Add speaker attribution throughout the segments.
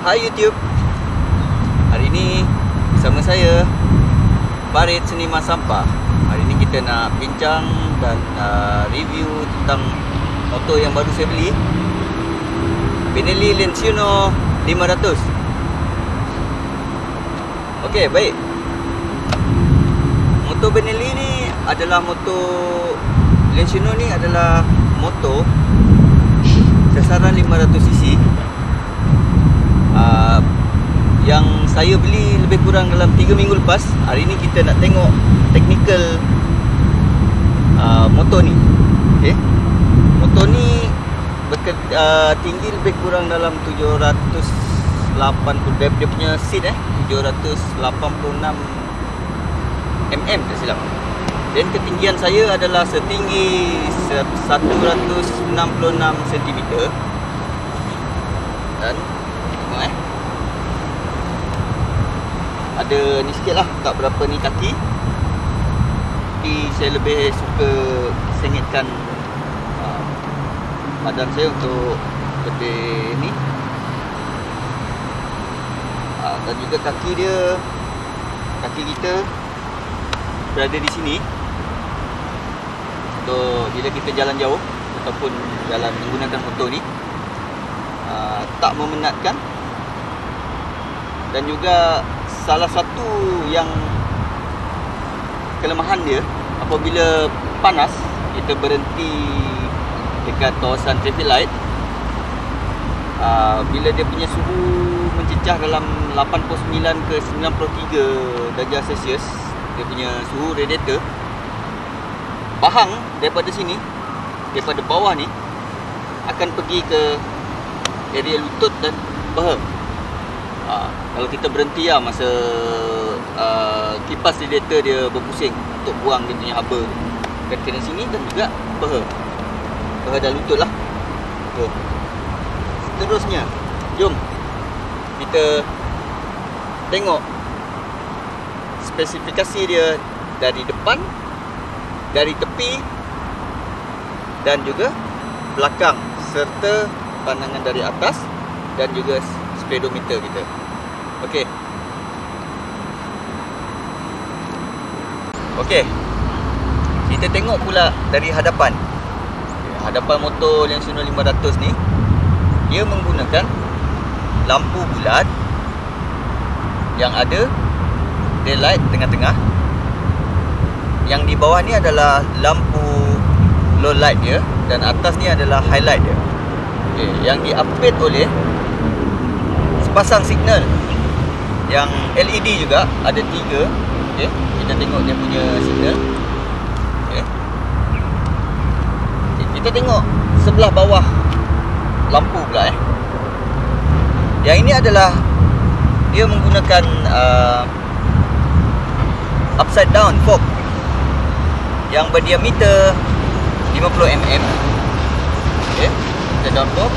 Speaker 1: Hai YouTube. Hari ini bersama saya Farid Seniman Sampah. Hari ini kita nak bincang dan review tentang motor yang baru saya beli, Benelli Lenciano 500. Okey, baik. Motor Benelli ni adalah motor Lenciano ni adalah motor sasaran 500cc. Yang saya beli lebih kurang dalam 3 minggu lepas. Hari ni kita nak tengok technical motor ni. Okay. Motor ni tinggi lebih kurang dalam 780, dia punya seat 786 mm tak silap. Dan ketinggian saya adalah setinggi 166 cm. Dan tengok ada ni sikit lah, tak berapa ni kaki. Tapi saya lebih suka sengitkan badan saya untuk lebih ni. Dan juga kaki kita berada di sini untuk bila kita jalan jauh ataupun jalan menggunakan motor ni, tak memenatkan. Dan juga salah satu yang kelemahan dia, apabila panas kita berhenti dekat kawasan traffic light, bila dia punya suhu mencecah dalam 89 ke 93 darjah Celsius, dia punya suhu radiator, bahang daripada sini, daripada bawah ni akan pergi ke area lutut dan paha. Kalau kita berhenti masa kipas radiator dia berpusing untuk buang dia punya haba tu, kena sini dan juga paha dan lutut lah. Seterusnya, jom kita tengok spesifikasi dia dari depan, dari tepi dan juga belakang, serta pandangan dari atas dan juga speedometer kita. Okey. Kita tengok pula dari hadapan. Hadapan motor Lenciano 500 ni, dia menggunakan lampu bulat yang ada daylight tengah-tengah. Yang di bawah ni adalah lampu low light dia, dan atas ni adalah highlight dia. Yang di-upgrade oleh sepasang signal yang LED juga, ada 3. Kita tengok dia punya signal. Kita tengok sebelah bawah lampu pula. Yang ini adalah dia menggunakan upside down fog yang berdiameter 50 mm. Upside down fog.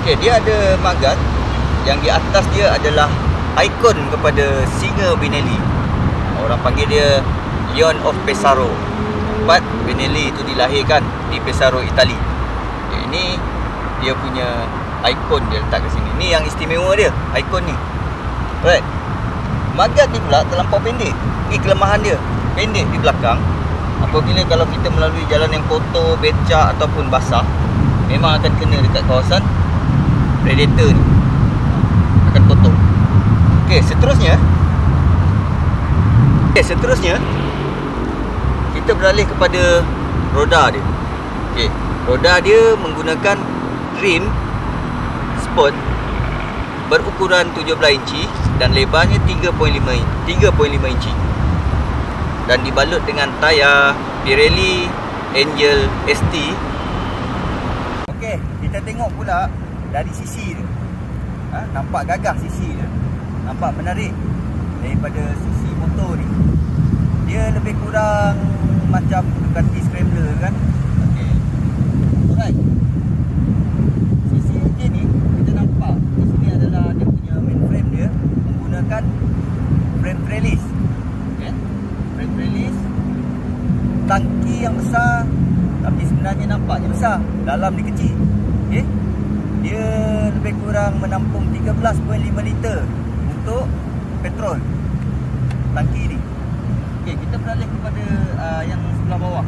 Speaker 1: Dia ada magat yang di atas dia adalah ikon kepada singa Benelli. Orang panggil dia Leon of Pesaro. Tempat Benelli itu dilahirkan di Pesaro, Itali. Ini dia punya ikon, dia letak kat sini. Ni yang istimewa dia, ikon ni. Right. Magat ni pula terlampau pendek. Ni kelemahan dia, pendek di belakang. Apabila kalau kita melalui jalan yang kotor, becak ataupun basah, memang akan kena dekat kawasan radiator ni, akan kotor. Seterusnya kita beralih kepada roda dia. Roda dia menggunakan rim sport berukuran 17 inci dan lebarnya 3.5 inci, dan dibalut dengan tayar Pirelli Angel ST. Kita tengok pula dari sisi dia. Nampak gagah sisi dia, nampak menarik daripada sisi motor ni. Dia lebih kurang macam Ducati Scrambler kan. Alright. Sisi enjin ni kita nampak di sini adalah dia punya main frame dia menggunakan frame trellis. Frame trellis, tangki yang besar, tapi sebenarnya nampaknya besar, dalam ni kecil. dia lebih kurang menampung 13.5 liter untuk petrol tangki ni. Okey, kita beralih kepada yang sebelah bawah.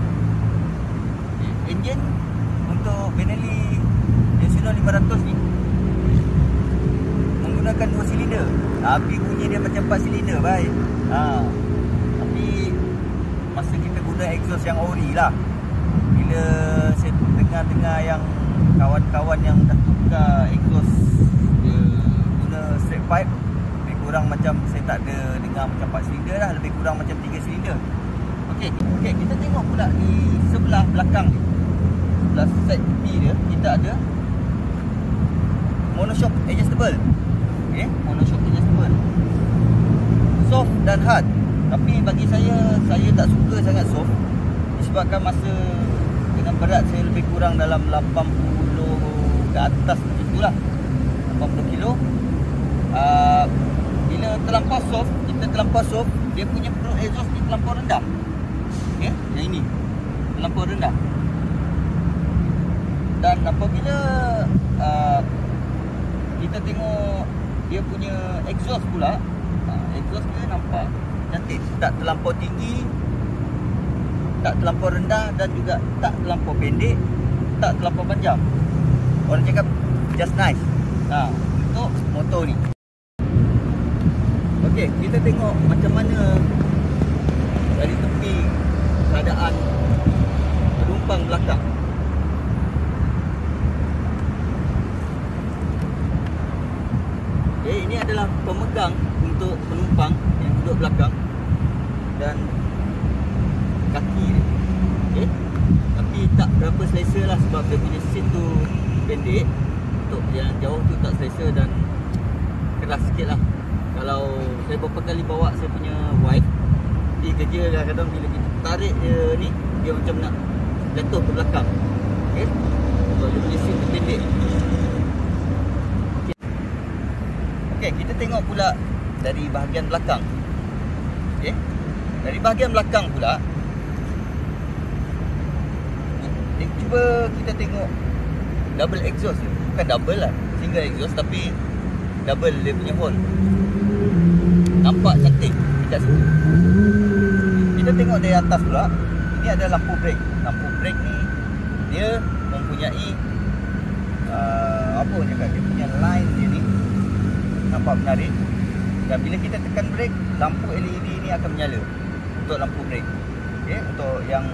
Speaker 1: Enjin untuk Benelli Insino 500 ni menggunakan 2 silinder. Tapi bunyi dia macam 4 silinder, baik. Tapi masa kita guna exhaust yang ori lah. Bila saya dengar yang kawan-kawan yang dah tukar exhaust dia guna straight pipe, lebih kurang macam saya tak ada dengar macam 4 silinder lah, lebih kurang macam 3 silinder. Okey, kita tengok pula di sebelah belakang ni. Sebelah side tepi dia, kita ada monoshock adjustable. Okey, monoshock adjustable. Soft dan hard. Tapi bagi saya tak suka sangat soft. Disebabkan masa dengan berat saya lebih kurang dalam 80 ke atas macam itulah. 80 kilo. Bila terlampau soft, dia punya perut exhaust ni terlampau rendah. Okey, yang ini terlampau rendah. Dan apabila kita tengok dia punya exhaust pula, exhaust dia nampak cantik, tak terlampau tinggi, tak terlampau rendah dan juga tak terlampau pendek, tak terlampau panjang. Orang cakap just nice. Untuk motor ni. Okey, kita tengok macam mana dari tepi keadaan penumpang belakang. Okey, ini adalah pemegang untuk penumpang yang duduk belakang dan kaki dia. Okey. Tapi tak berapa selesa lah sebab dia punya seat tu pendek. Untuk jalan jauh tu tak selesa dan keras sikit lah. Kalau saya beberapa kali bawa saya punya wife pergi kerja, kadang-kadang bila kita tarik dia ni, dia macam nak jatuh ke belakang. Okey. Sebab dia punya seat tu pendek. Okey, kita tengok pula dari bahagian belakang. Okey. Dari bahagian belakang pula, cuba kita tengok double exhaust ni. Bukan double lah, single exhaust tapi double dia punya hole. Nampak cantik dekat situ. Kita tengok dari atas pula. Ini ada lampu brake. Lampu brake ni dia mempunyai apa orang cakap, dia punya line dia ni nampak menarik. Dan bila kita tekan brake, lampu LED ni akan menyala untuk lampu brake. Okay, untuk yang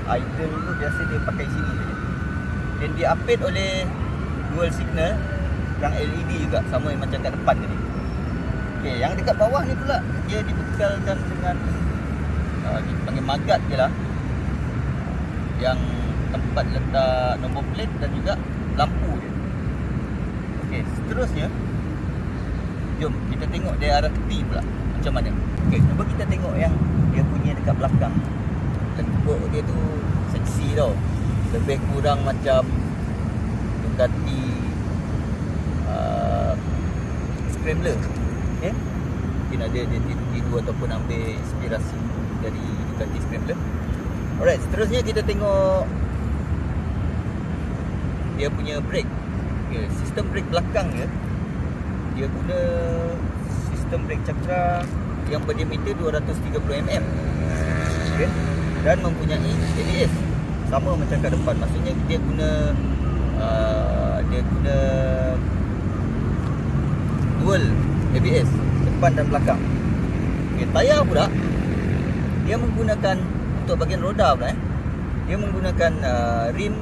Speaker 1: idle tu biasa dia pakai sini saja. Dan dia update oleh dual signal yang LED juga, sama yang macam kat depan tadi. Okey, yang dekat bawah ni pula dia dibekalkan dengan dipanggil magat je lah, yang tempat letak nombor plate dan juga lampu dia. Okey, seterusnya jom kita tengok dari arah tepi pula macam mana. Okey, cuba kita tengok yang dia punya dekat belakang. Lekuk dia tu seksi tau. Lebih kurang macam Ducati Scrambler. Okay? Mungkin ada dia tiru ataupun ambil inspirasi dari Ducati Scrambler. Alright, seterusnya kita tengok dia punya brake. Okay, sistem brake belakang dia guna sistem brake Cakra yang berdiameter 230mm. Okay? Dan mempunyai ABS sama macam kat depan. Maksudnya dia guna dual ABS depan dan belakang. Okay, tayar pula dia menggunakan untuk bahagian roda pula dia menggunakan rim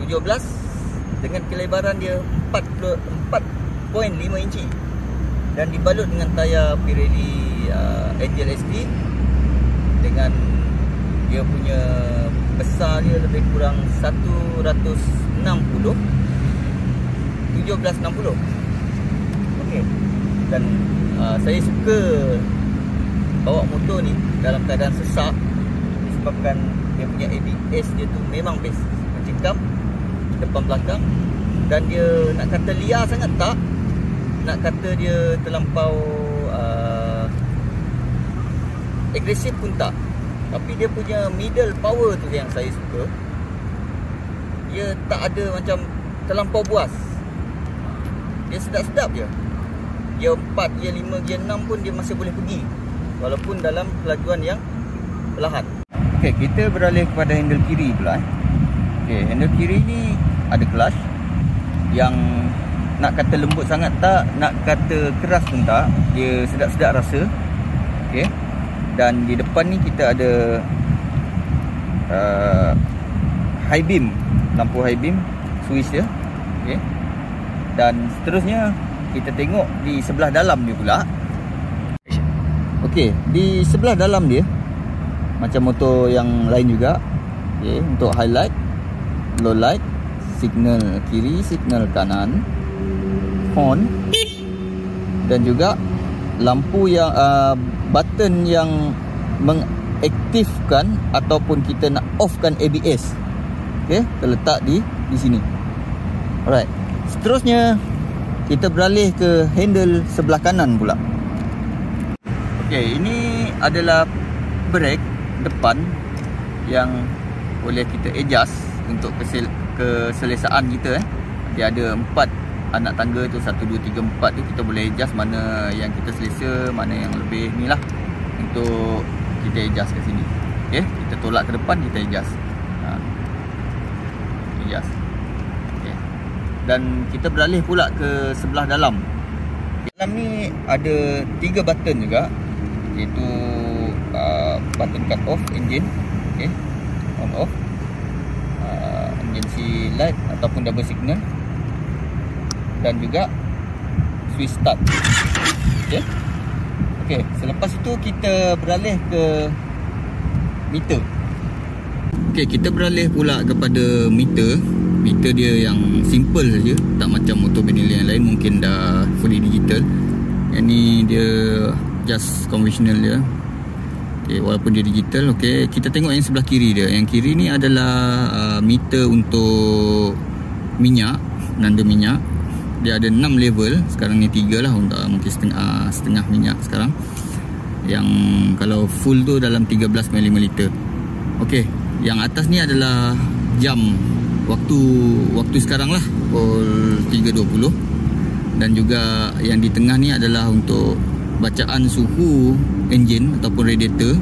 Speaker 1: 17 dengan kelebaran dia 4.5 inci dan dibalut dengan tayar Pirelli Angel ST dengan dia punya besar dia lebih kurang 160 1760. Okey. Dan saya suka bawa motor ni dalam keadaan sesak disebabkan dia punya ABS dia tu memang best, mencekam depan belakang. Dan dia nak kata liar sangat tak, nak kata dia terlampau agresif pun tak. Tapi dia punya middle power tu yang saya suka. Dia tak ada macam terlampau buas. dia sedap-sedap je. Gear 4, gear 5, gear 6 pun dia masih boleh pergi, walaupun dalam kelajuan yang perlahan. Okey, kita beralih kepada handle kiri pula. Okey, handle kiri ni ada clutch yang nak kata lembut sangat tak, nak kata keras pun tak, dia sedap-sedap rasa. Okey. Dan di depan ni kita ada high beam, lampu high beam, switch dia. Okey. Dan seterusnya kita tengok di sebelah dalam dia pula. Okey, di sebelah dalam dia macam motor yang lain juga. Okey, untuk highlight, low light, signal kiri, signal kanan, horn, dan juga lampu yang button yang mengaktifkan ataupun kita nak offkan ABS. Okey, terletak di sini. Alright. Seterusnya kita beralih ke handle sebelah kanan pula. Okey, ini adalah brake depan yang boleh kita adjust untuk keselesaan kita. Dia ada 4 anak tangga tu, 1, 2, 3, 4 tu kita boleh adjust mana yang kita selesa, mana yang lebih ni lah, untuk kita adjust kat sini. Okey, kita tolak ke depan, kita adjust. Adjust. Okey. Dan kita beralih pula ke sebelah dalam. Dalam ni ada 3 button juga, iaitu button cut off engine, okey, on off, emergency light ataupun double signal, dan juga switch start. Okey. Okey, selepas itu kita beralih ke meter. Okey, kita beralih pula kepada meter. Meter dia yang simple saja, tak macam motor Benelli yang lain mungkin dah fully digital. Yang ni dia just conventional dia. Okey, walaupun dia digital. Okey, kita tengok yang sebelah kiri dia. Yang kiri ni adalah meter untuk minyak, nanda minyak. Dia ada 6 level. Sekarang ni 3 lah, untuk mungkin setengah minyak sekarang. Yang kalau full tu dalam 13.5 liter. Okey, yang atas ni adalah jam waktu sekarang lah, pukul 3.20. Dan juga yang di tengah ni adalah untuk bacaan suhu enjin ataupun radiator.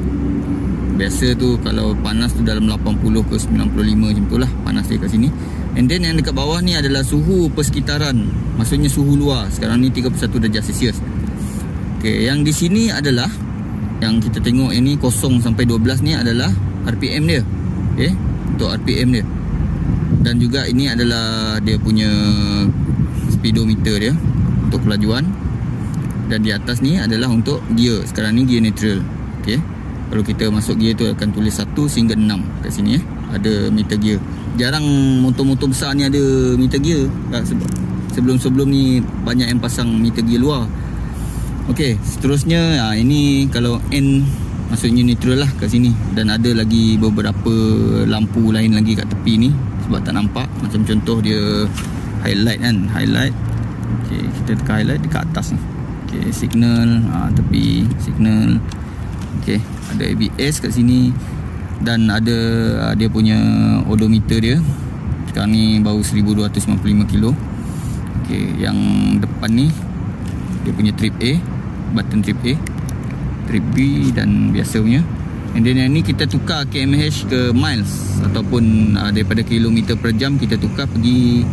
Speaker 1: Biasa tu kalau panas tu dalam 80 ke 95 macam tu lah panas dia kat sini. And then yang dekat bawah ni adalah suhu persekitaran, maksudnya suhu luar. Sekarang ni 31 darjah Celsius. Okey, yang di sini adalah yang kita tengok ini 0 sampai 12 ni adalah RPM dia. Okey, untuk RPM dia. Dan juga ini adalah dia punya speedometer dia untuk kelajuan. Dan di atas ni adalah untuk gear. Sekarang ni gear neutral. Okey. Kalau kita masuk gear tu akan tulis 1 sehingga 6 kat sini ada meter gear. Jarang motor-motor besar ni ada meter gear. Sebelum-sebelum ni banyak yang pasang meter gear luar. Okey, seterusnya ini kalau N maksudnya neutral lah kat sini. Dan ada lagi beberapa lampu lain lagi kat tepi ni sebab tak nampak. Macam contoh dia highlight kan, highlight. Okey, kita tekan highlight dekat atas ni. Okey, signal tepi, signal. Okey, ada ABS kat sini. Dan ada dia punya odometer dia. Sekarang ni baru 1295 kilo. Okey, yang depan ni dia punya trip A, button trip A, trip B dan biasa punya. And then yang ni kita tukar kmh ke miles ataupun daripada kilometer per jam kita tukar pergi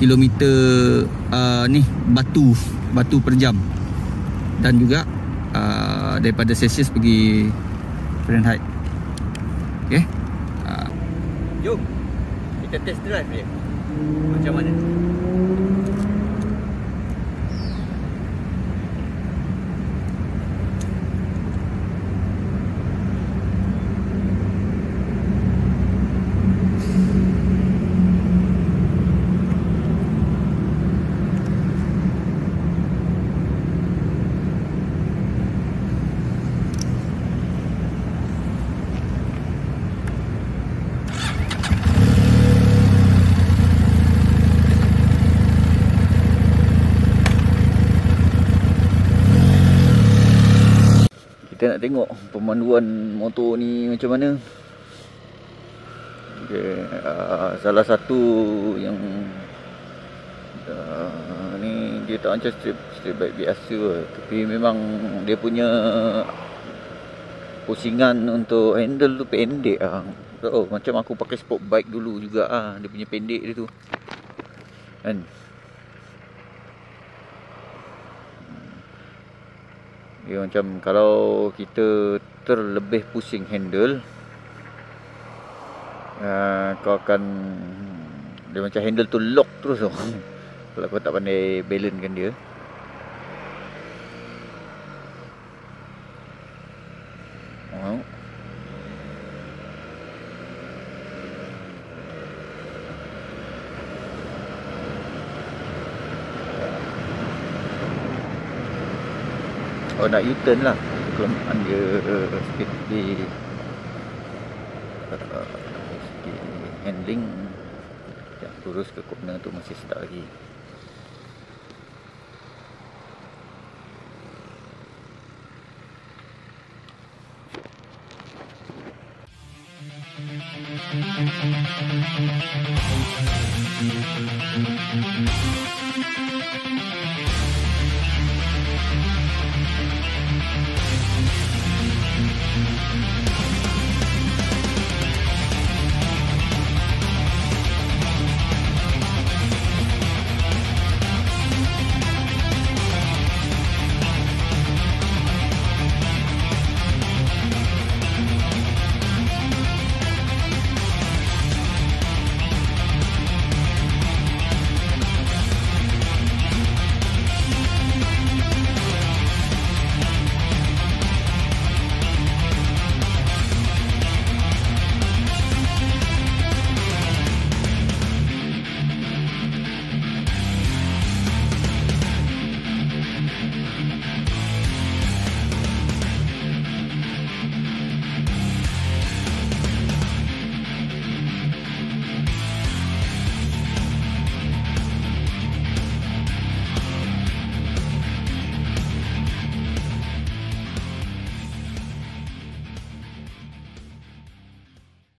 Speaker 1: kilometer ni batu per jam. Dan juga daripada Celsius pergi Fahrenheit. Okey. Jom kita test drive dia. Macam mana? Kita nak tengok pemanduan motor ni macam mana. Okay, salah satu yang Ni dia tak macam straight bike biasa lah. Tapi memang dia punya pusingan untuk handle tu pendek lah. Macam aku pakai sport bike dulu juga ah. Dia punya pendek dia tu kan. Dia macam kalau kita terlebih pusing handle, kau akan, dia macam handle tu lock terus tu. Kalau kau tak pandai balance kan dia. Nak U-turn lah. Kelemahan dia speed di handling. Yang lurus ke corner tu masih sedap lagi.